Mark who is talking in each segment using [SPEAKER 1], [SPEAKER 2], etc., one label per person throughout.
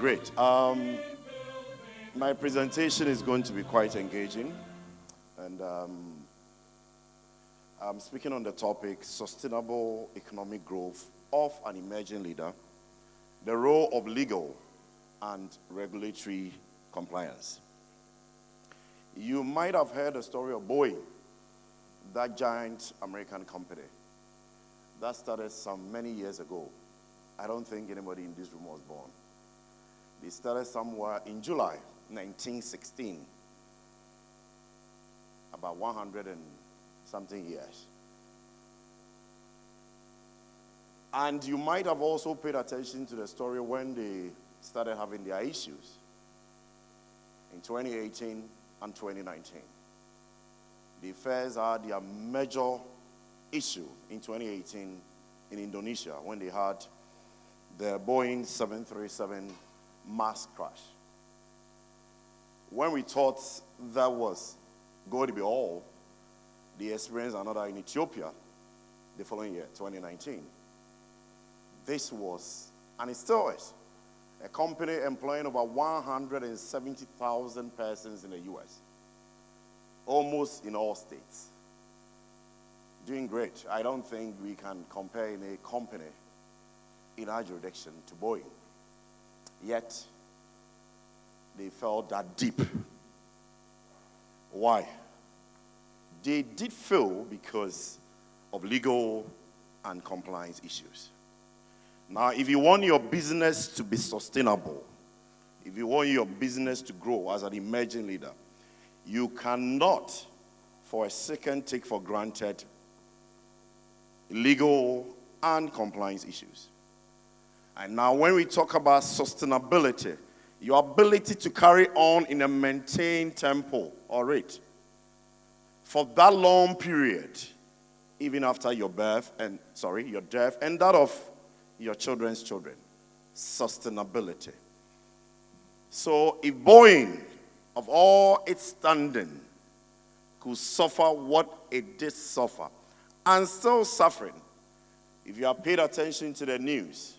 [SPEAKER 1] Great. My presentation is going to be quite engaging, and I'm speaking on the topic sustainable economic growth of an emerging leader, the role of legal and regulatory compliance. You might have heard the story of Boeing, that giant American company that started some many years ago. I don't think anybody in this room was born. They started somewhere in July 1916, about 100 and something years. And you might have also paid attention to the story when they started having their issues in 2018 and 2019. They first had their major issue in 2018 in Indonesia when they had the Boeing 737 mass crash. When we thought that was going to be all, they experienced another in Ethiopia the following year, 2019. This was, and it still is, a company employing over 170,000 persons in the U.S., almost in all states. Doing great. I don't think we can compare any company in our jurisdiction to Boeing. Yet, they fell that deep. Why? They did fail because of legal and compliance issues. Now, if you want your business to be sustainable, if you want your business to grow as an emerging leader, you cannot, for a second, take for granted legal and compliance issues. And now, when we talk about sustainability, your ability to carry on in a maintained tempo or rate for that long period, even after your death and that of your children's children. Sustainability. So if Boeing, of all its standing, could suffer what it did suffer, and still suffering, if you have paid attention to the news,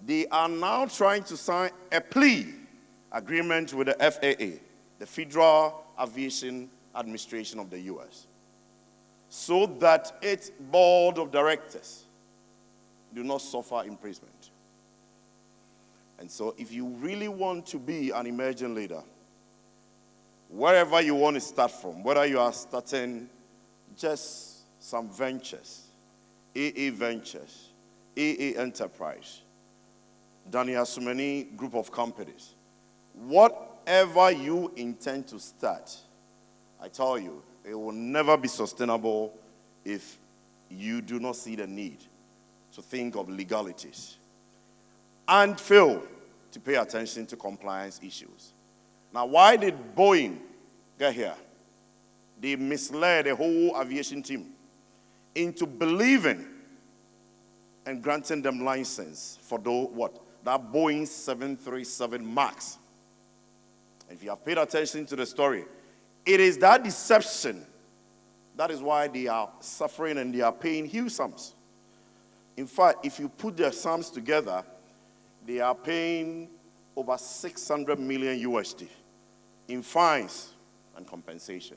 [SPEAKER 1] they are now trying to sign a plea agreement with the FAA, the Federal Aviation Administration of the U.S., so that its board of directors do not suffer imprisonment. And so if you really want to be an emerging leader, wherever you want to start from, whether you are starting just some ventures, AA Ventures, AA Enterprise, Daniel Sumeni group of companies, whatever you intend to start, I tell you, it will never be sustainable if you do not see the need to think of legalities and fail to pay attention to compliance issues. Now, why did Boeing get here? They misled the whole aviation team into believing and granting them license for that Boeing 737 MAX. And if you have paid attention to the story, it is that deception that is why they are suffering and they are paying huge sums. In fact, if you put their sums together, they are paying over 600 million USD in fines and compensation.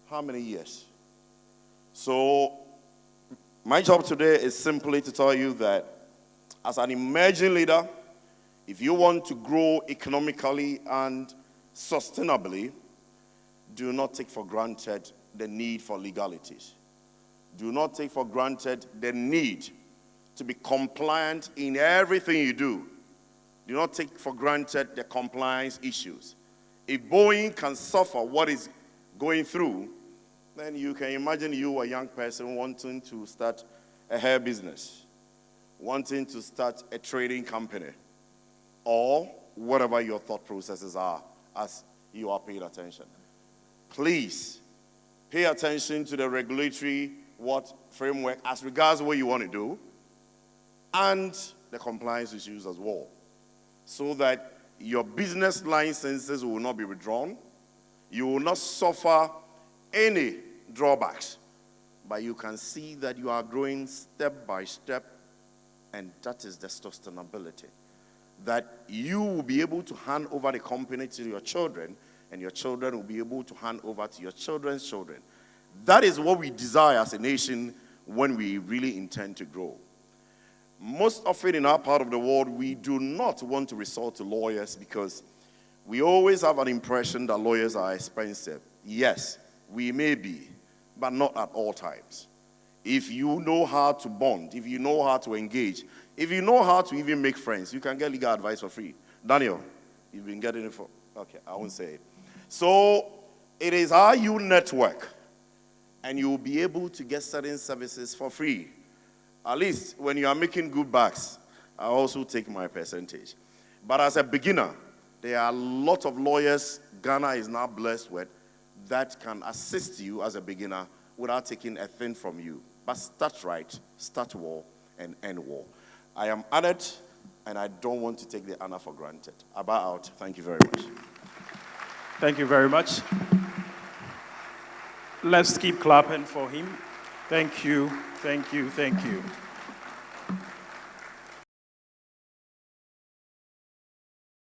[SPEAKER 1] How many years? So, my job today is simply to tell you that as an emerging leader, if you want to grow economically and sustainably, do not take for granted the need for legalities. Do not take for granted the need to be compliant in everything you do. Do not take for granted the compliance issues. If Boeing can suffer what is going through, then you can imagine you, a young person, wanting to start a hair business, wanting to start a trading company, or whatever your thought processes are as you are paying attention. Please pay attention to the regulatory framework as regards what you want to do and the compliance issues as well, so that your business licenses will not be withdrawn, you will not suffer any drawbacks, but you can see that you are growing step by step, and that is the sustainability. that you will be able to hand over the company to your children, and your children will be able to hand over to your children's children. That is what we desire as a nation when we really intend to grow. Most often in our part of the world, we do not want to resort to lawyers because we always have an impression that lawyers are expensive. Yes, we may be, but not at all times. If you know how to bond, if you know how to engage, if you know how to even make friends, you can get legal advice for free. Daniel, you've been getting it for... Okay, I won't say it. So, it is how you network, and you will be able to get certain services for free. At least, when you are making good bucks, I also take my percentage. But as a beginner, there are a lot of lawyers Ghana is now blessed with that can assist you as a beginner without taking a thing from you. But start right, start well, and end well. I am honored, and I don't want to take the honor for granted. I bow out. Thank you very much.
[SPEAKER 2] Thank you very much. Let's keep clapping for him. Thank you, thank you, thank you.